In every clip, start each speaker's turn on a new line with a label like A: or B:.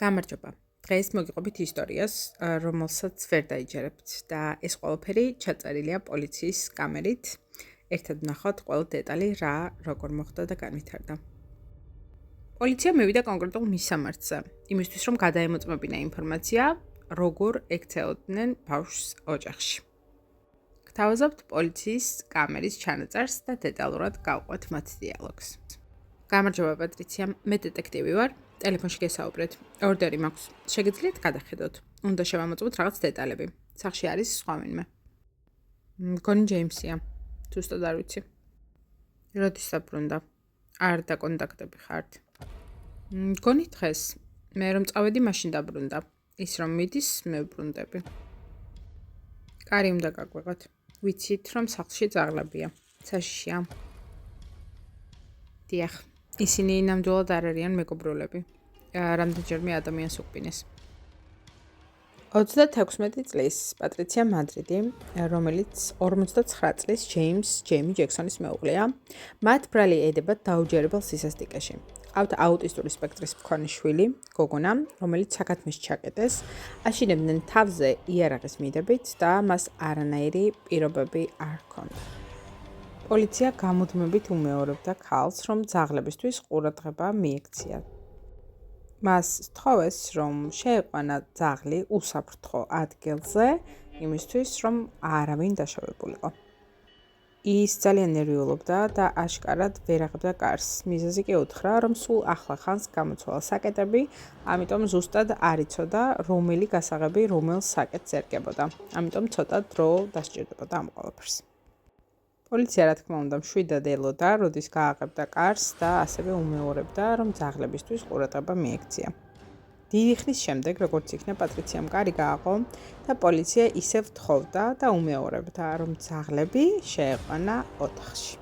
A: გამარჯობა. დღეს მოგიყვებით ისტორიას, რომელსაც ვერ დაიჯერებთ და ეს ყველაფერი ჩაწერილია პოლიციის კამერით. ერთად ვნახოთ ყველა დეტალი რა როგორ მოხდა და განვითარდა. პოლიცია მივიდა კონკრეტულ მისამართზე, იმისთვის რომ გადაემოწმებინა ინფორმაცია, როგორ ექცეოდნენ ბავშვს ოჯახში. გთავაზობთ პოლიციის კამერის ჩანაწერს და დეტალურად გავყვეთ მათ დიალოგს. გამარჯობა პატრიცია, მე დეტექტივი ვარ. ტელეფონში გესაუბრეთ. ორდერი მაქვს. შეგიძლიათ გადახედოთ. უნდა შევამოწმოთ რაღაც დეტალები. სახში არის სხვა ვინმე. მგონი ჯეიმსია. თუ სწორად არ ვიცი. როდის დაბრუნდა? არ დაკონტაქტები ხართ. მგონი დღეს. მე რომ წავედი მაშინ დაბრუნდა. ის რომ მიდის, მე ვბრუნდები. კარი უნდა გაგვეღოთ. ვიცით რომ სახლში ძაღლებია. საშიშია. დიახ. ისინი ნამდვილად არ არიან მეგობრულები. რამდენჯერმე ადამიანს უკბინეს. 36 წლის პატრიცია მადრიდი, რომელიც 59 წლის ჯეიმი ჯექსონის მეუღლეა, მათ ბრალი ედებათ დაუჯერებელ სისასტიკეში. ყავთ აუტისტური სპექტრის მქონე შვილი, გოგონა, რომელიც საქათმის ჩაკეტეს, აშინებდნენ თავზე იარაღის მიდებით და მას არანაირი პირობები არ ჰქონდა. პოლიცია გამუდმებით უმეორებდა ქალს, რომ ძაღლებისთვის ყურადღება მიექცია. მას სთხოვეს, რომ შეეყვანა ძაღლი უსაფრთხო ადგილზე, იმისთვის, რომ არავინ დაშავებულიყო. ის ძალიან ნერვიულობდა და აშკარად ვერ აღებდა კარს. მიზეზი კი უთხრა, რომ სულ ახლა ხანს გამოცვალა საკეტები, ამიტომ ზუსტად არ იცოდა, რომელი გასაღები რომელ საკეტს ერგებოდა. ამიტომ ცოტა დრო დასჭირდებოდა ამ ყველაფერს. პოლიცია, რა თქმა უნდა, მშვიდად ელოდა, როდის გააღებდა კარს და ასევე უმეორებდა, რომ ძაღლებისთვის ყურადღება მიექცია. დიდი ხნის შემდეგ, როგორც იქნა, პატრიციამ კარი გააღო და პოლიცია ისევ თხოვდა და უმეორებდა, რომ ძაღლები შეეყვანა ოთახში.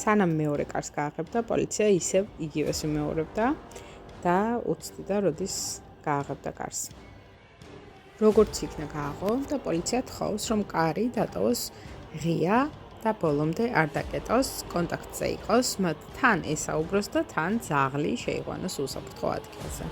A: სანამ მეორე კარს გააღებდა, პოლიცია ისევ იგივეს უმეორებდა და უცდიდა, როდის გააღებდა კარს. როგორც იქნა გააღო და პოლიცია თხოვს, რომ კარი დატოვოს ღია და ბოლომდე არ დაკეტოს, კონტაქტზე იყოს, მათ თან ესაუბროს და თან ძაღლი შეიყვანოს უსაფრთხო ადგილზე.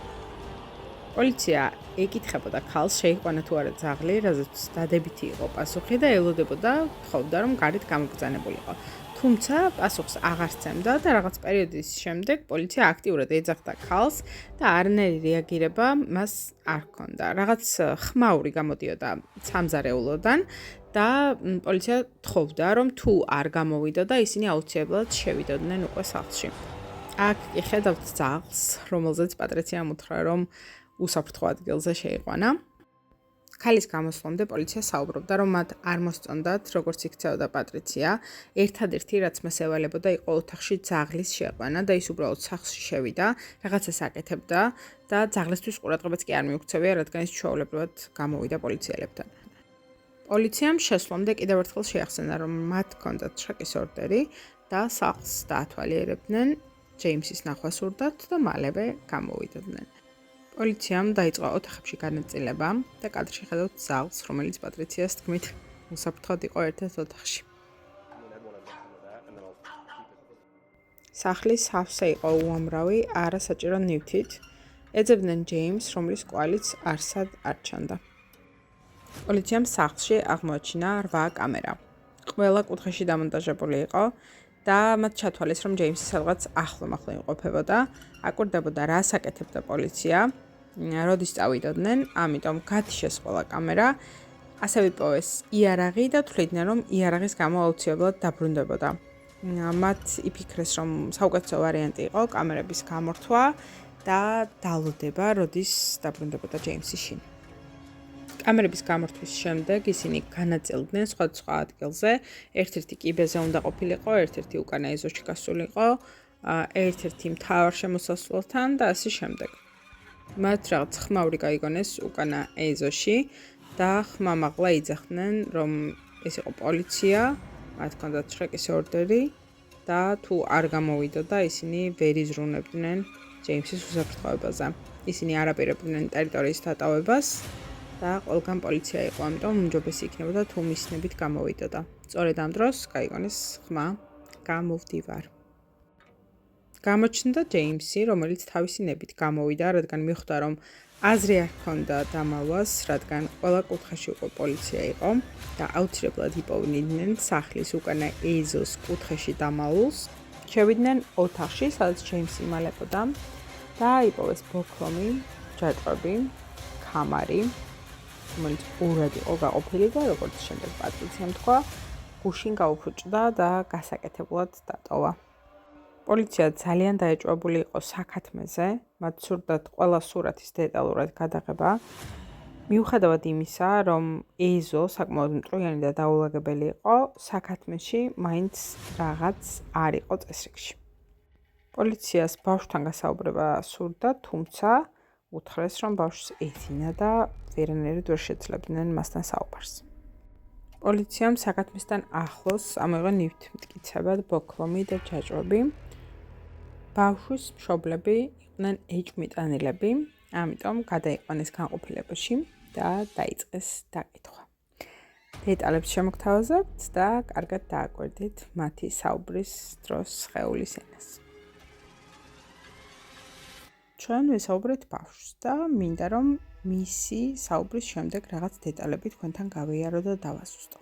A: პოლიცია ეკითხებოდა ქალს შეიყვანა თუ არა ძაღლი, რაზეც დადებითი იყო პასუხი და ელოდებოდა, თხოვდა რომ გარეთ გამოგბრძანებულიყო. თუმცა პასუხს აღარ სცემდა და რაღაც პერიოდის შემდეგ პოლიცია აქტიურად ეძახდა ქალს და არანაირი რეაგირება მას არ ჰქონდა. რაღაც ხმაური გამოდიოდა სამზარეულოდან და პოლიცია თხოვდა, რომ თუ არ გამოვიდოდა, ისინი აუცილებლად შევიდოდნენ უკვე სახლში. აქ კი ხედავთ ძაღლს, რომელზეც პატრიციამ უთხრა, რომ უსაფრთხო ადგილზე შეიყვანა. ქალის გამოსვლამდე პოლიცია საუბრობდა, რომ მათ არ მოსწონდათ, როგორც იქცეოდა პატრიცია, ერთადერთი რაც მას ევალებოდა იყო ოთახში ძაღლის შეყვანა და ის უბრალოდ სახლში შევიდა, რაღაცას აკეთებდა და ძაღლისთვის ყურადღებაც კი არ მიუქცევია, რადგან ის ჩვეულებრივად გამოვიდა პოლიციელებთან. პოლიციამ შესვლამდე კიდევ ერთხელ შეახსენა, რომ მათ ჰქონდათ შეკის ორდერი და სახლს დაათვალიერებდნენ, ჯეიმსის ნახვა სურდათ და მალევე გამოვიდოდნენ. პოლიციამ დაიწყო ოთახებში განაწილება და კადრში ხედავთ ძაღლს, რომელიც პატრიციას თქმით უსაფრთხოდ იყო ერთ-ერთ ოთახში. სახლის სავსე იყო უამრავი, არასაჭირო ნივთით. ეძებდნენ ჯეიმს, რომლის კვალიც არსად არ ჩანდა. პოლიციამ სახლში აღმოაჩინა 8 კამერა. ყველა კუთხეში დამონტაჟებული იყო და მათ ჩათვალეს, რომ ჯეიმსი სადღაც ახლო-მახლო იმყოფებოდა. აკვირდებოდა, რას აკეთებდა პოლიცია, როდის წავიდოდნენ, ამიტომ გათიშეს ყველა კამერა. ასევე იპოვეს იარაღი და თვლიდნენ, რომ იარაღის გამო აუცილებლად დაბრუნდებოდა. მათ იფიქრეს, რომ საუკეთესო ვარიანტი იყო კამერების გამორთვა და დალოდება, როდის დაბრუნდებოდა ჯეიმსი შინ. კამერების გამორთვის შემდეგ ისინი განაწილდნენ სხვადასხვა ადგილზე, ერთ-ერთი კიბეზე უნდა ყოფილიყო, ერთ-ერთი უკანა ეზოში გასულიყო, ერთ-ერთი მთავარ შემოსასვლელთან და ასე შემდეგ. მათ რაღაც ხმაური გაიგონეს უკანა ეზოში და ხმამაღლა იძახდნენ, რომ ეს იყო პოლიცია, მათ ჰქონდათ შეკის ორდერი და თუ არ გამოვიდოდა, ისინი ვერ იზრუნებდნენ ჯეიმსის უსაფრთხოებაზე. ისინი არ აპირებდნენ ტერიტორიის დატოვებას და ყველგან პოლიცია იყო, ამიტომ უმჯობესი იქნებოდა თუ მისნებით გამოვიდოდა. სწორედ ამ დროს გაიგონეს ხმა, გამოვდივარ. გამოჩნდა ჯეიმსი, რომელიც თავისი ნებით გამოვიდა, რადგან მიხვდა, რომ აზრი არ ჰქონდა დამალვას, რადგან ყველა კუთხეში უკვე პოლიცია იყო და აუცილებლად იპოვნიდნენ სახლის უკანა ეზოს კუთხეში დამალულს. შევიდნენ ოთახში, სადაც ჯეიმსი იმალებოდა და აიპოვეს ბოქლომი, ჯაჭვები, კამარი, რომელიც ორად იყო გაყოფილი და როგორც შემდეგ პატრიციამ თქვა, გუშინ გაუფუჭდა და გასაკეთებლად დატოვა. პოლიცია ძალიან დაეჭვებული იყო საქათმეზე, მათ სურდათ ყველა სურათის დეტალურად გადაღება. მიუხედავად იმისა, რომ ეზო საკმაოდ მტვრიანი და დაულაგებელი იყო, საქათმეში მაინც რაღაც არ იყო წესრიგში. პოლიციას ბავშვთან გასაუბრება სურდა, თუმცა უთხრეს, რომ ბავშვს ეძინა და ვერანაირად ვერ შეძლებდნენ მასთან საუბარს. პოლიციამ საქათმესთან ახლოს ამოიღო ნივთმტკიცებად ბოქლომი და ჯაჭვები. ბავშვის მშობლები იყვნენ ეჭვმიტანილები, ამიტომ გადაიყვანეს განყოფილებაში და დაიწყეს დაკითხვა. დეტალებს შემოგთავაზებთ და კარგად დააკვირდით მათი საუბრის დროს სხეულის ენას. ჩვენ ვისაუბრეთ ბავშვს და მინდა რომ მისი საუბრის შემდეგ რაღაც დეტალები თქვენთან გავიარო და დავასუსტო.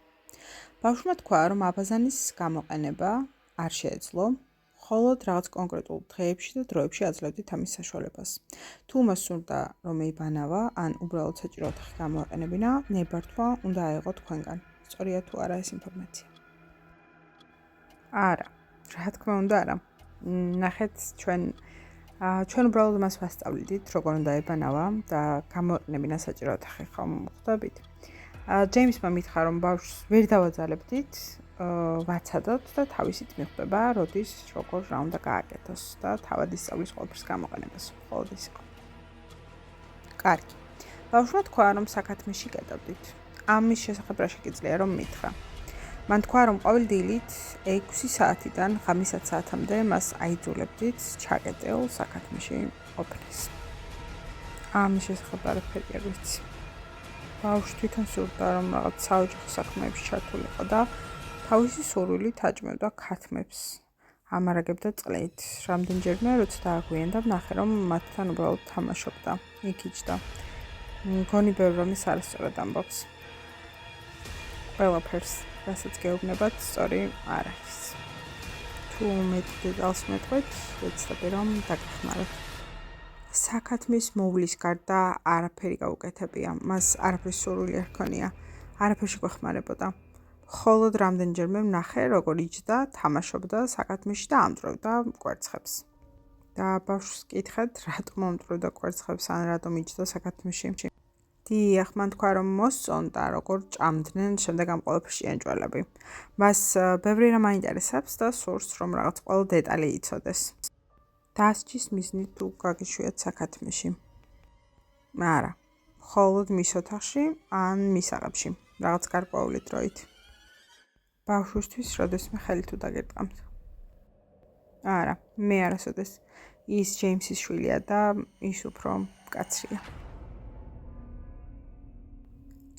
A: ბავშვმა თქვა, რომ აბაზანის გამოყენება არ შეეძლო, მხოლოდ რაღაც კონკრეტულ დღეებში და დროებში აძლევდით ამის საშუალებას. თუ მას სურდა, რომ ეიბანავა, ან უბრალოდ საჭირო ოთახი გამოაყენებინა, ნებართვა უნდა აეღო თქვენგან. სწორია თუ არა ეს ინფორმაცია? არა, რა თქმა უნდა არა. ნახეთ, ჩვენ უბრალოდ მას ვასწავლით, როგორ უნდა ეიბანავა და გამოაყენებინა საჭირო ოთახი, ხომ ხვდებით? ჯეიმსმა მითხრა, რომ ბავშვს ვერ დავაძალებდით, ვაცადოთ და თავისით მიხვდება, როდის როგორ რა უნდა გააკეთოს და თავად ისწავლის ყველაფერს გამოყენებას. მხოლოდ ის იყო. კარგი. ბავშვმა თქვა, რომ საქათმეში კეტავდით. ამის შესახებ რა შეგიძლია რომ მითხრა. მან თქვა, რომ ყოველ დილით 6 საათიდან ღამის 10 საათამდე მას აიძულებდით ჩაკეტილ საქათმეში ყოფნას. ამის შესახებ არაფერი არ ვიცი. ბავშვი თვითონ სურდა, რომ რაღაც საოჯახო საქმეებში ჩართულიყო და თავისი სურვილით აჭმევდა ქათმებს. ამარაგებდა წყლით. რამდენჯერმე როცა დააგვიანდა, ვნახე, რომ მათთან უბრალოდ თამაშობდა. იქიჯდა. მგონი ბევრ რამეს არასწორად ამბობს. ყველაფერს, რასაც გეუბნებათ, სწორი არ არის. თუ მეტ დეტალს მეტყვით, ვეცდები რომ დაგეხმაროთ. საქათმის მოვლის გარდა არაფერი გაუკეთებია. მას არაფრის სურვილი არ ჰქონია. არაფერში გვეხმარებოდა. მხოლოდ რამდენჯერმე ვნახე, როგორ იჯდა, თამაშობდა საქათმეში და ამტვრევდა კვერცხებს. და ბავშვს კითხეთ, რატომ ამტვრევდა კვერცხებს ან რატომ იჯდა საქათმეში? დიახ, მან თქვა, რომ მოსწონდა, როგორ ჭამდნენ შემდეგ ამ ყველაფერში ენჭველები. მას ბევრი რამ აინტერესებს და სურს, რომ რაღაც ყველა დეტალი იცოდეს. დასჯის მიზნით თუ გაგიშვიათ საქათმეში? არა, მხოლოდ მის ოთახში ან მის აღებში, რაღაც გარკვეული დროით. ბავშვისთვის როდესმე ხელი თუ დაგერტყამთ? არა, მე არასოდეს. ის ჯეიმსის შვილია და ის უფრო მკაცრია.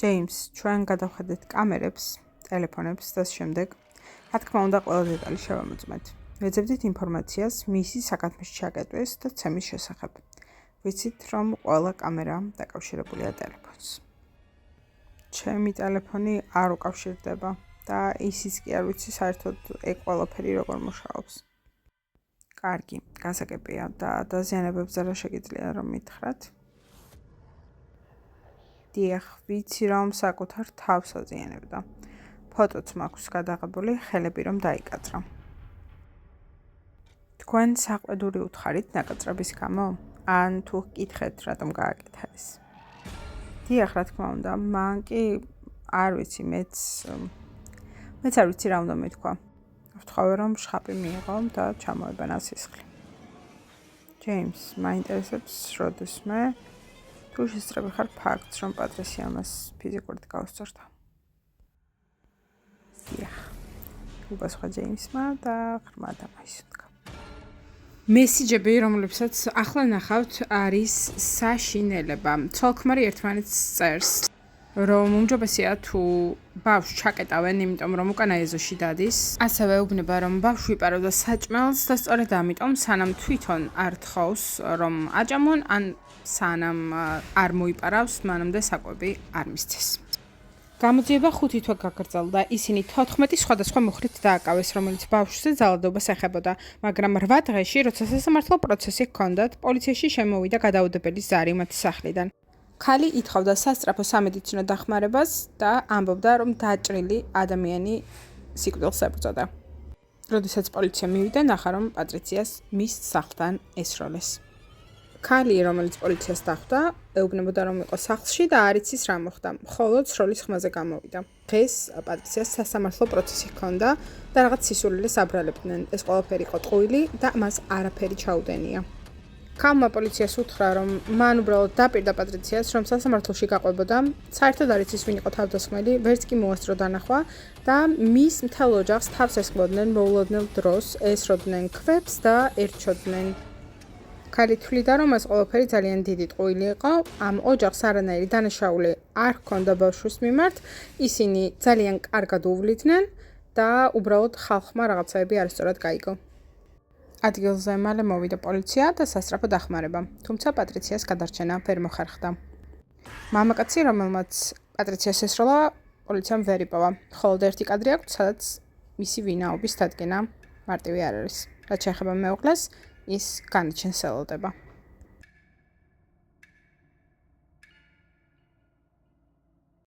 A: ჯეიმს, ჩვენ გადავხედეთ კამერებს, ტელეფონებს და შემდეგ, რა თქმა უნდა, ყველა დეტალი შევამოწმეთ. ვეძებდით ინფორმაციას მისი საქათმეში ჩაკეტვის და ცემის შესახებ. ვიცით, რომ ყველა კამერა დაკავშირებულია ტელეფონს. ჩემი ტელეფონი არ უკავშირდება და ისიც კი არ ვიცი საერთოდ ეგ ყველაფერი როგორ მუშაობს. კარგი, გასაგებია და დაზიანებებზე რა შეგიძლია რომ მითხრათ? დიახ, ვიცი რომ საკუთარ თავს აზიანებდა. ფოტოც მაქვს გადაღებული, ხელები რომ დაიკაწრა. თქვენ საყვედური უთხარით ნაკაწრების გამო? ან თუ გკითხეთ, რატომ გააკეთა ეს? დიახ, რა თქმა უნდა, მან კი არ ვიცი, მეც არ ვიცი რა უნდა მეთქვა. ვთხოვე რომ შხაპი მიიღო და ჩამოებანა სისხლი. ჯეიმს, მაინტერესებს როდესმე თუ შესწრები ხარ ფაქტს, რომ პატრიციამ მას ფიზიკურად გაუსწორდა. დიახ, უპასუხა ჯეიმსმა და ღრმა დამაისუნთქა. მესიჯები, რომლებსაც ახლა ნახავთ, არის საშინელება. ცოლ-ქმარი ერთმანეთს წერს, რომ უმჯობესია თუ ბავშვს ჩაკეტავენ, იმიტომ რომ უკანა ეზოში დადის. ასევე ეუბნება, რომ ბავშვი იპარებდა საჭმელს და სწორედ ამიტომ სანამ თვითონ არ თხოვს, რომ აჭამონ, ან სანამ არ მოიპარავს, მანამდე საკვები არ მისცეს. გამოძიება 5 თვე გაგრძელდა. ისინი 14 სხვადასხვა მუხლით დააკავეს, რომელიც ბავშვზე ძალადობას ეხებოდა, მაგრამ 8 დღეში, როცა სასამართლო პროცესი ჰქონდათ, პოლიციაში შემოვიდა გადაუდებელი ზარი მათი სახლიდან. ქალი ითხოვდა სასწრაფო სამედიცინო დახმარებას და ამბობდა, რომ დაჭრილი ადამიანი სიკვდილს ებრძოდა. როდესაც პოლიცია მივიდა, ნახა, რომ პატრიციას მის სახლთან ესროლეს. ქალი, რომელიც პოლიციას დახვდა, ეუბნებოდა, რომ იყო სახლში და არ იცის რა მოხდა, მხოლოდ სროლის ხმაზე გამოვიდა. დღეს პატრიციას სასამართლო პროცესი ჰქონდა და რაღაც სისულელეს აბრალებდნენ. ეს ყველაფერი იყო ტყუილი და მას არაფერი ჩაუდენია. ქალმა პოლიციას უთხრა, რომ მან უბრალოდ დაპირდა პატრიციას, რომ სასამართლოში გაყვებოდა, საერთოდ არ იცის ვინ იყო თავდასხმელი, ვერც კი მოასწრო დანახვა და მის მთელ ოჯახს თავს ესხმოდნენ მოულოდნელ დროს, ესროდნენ ქვებს და ერჩოდნენ. ქალი თვლიდა, რომ ეს ყველაფერი ძალიან დიდი ტყუილი იყო, ამ ოჯახს არანაირი დანაშაული არ ჰქონდა ბავშვის მიმართ, ისინი ძალიან კარგად უვლიდნენ და უბრალოდ ხალხმა რაღაცაები არასწორად გაიგო. ადგილზე მალე მოვიდა პოლიცია და სასწრაფო დახმარება, თუმცა პატრიციას გადარჩენა ვერ მოხერხდა. მამაკაცი, რომელმაც პატრიციას ესროლა, პოლიციამ ვერ იპოვა. მხოლოდ ერთი კადრი აქვს, სადაც მისი ვინაობის დადგენა მარტივი არ არის. რაც შეეხება მეუღლეს, ის განაჩენს ელოდება.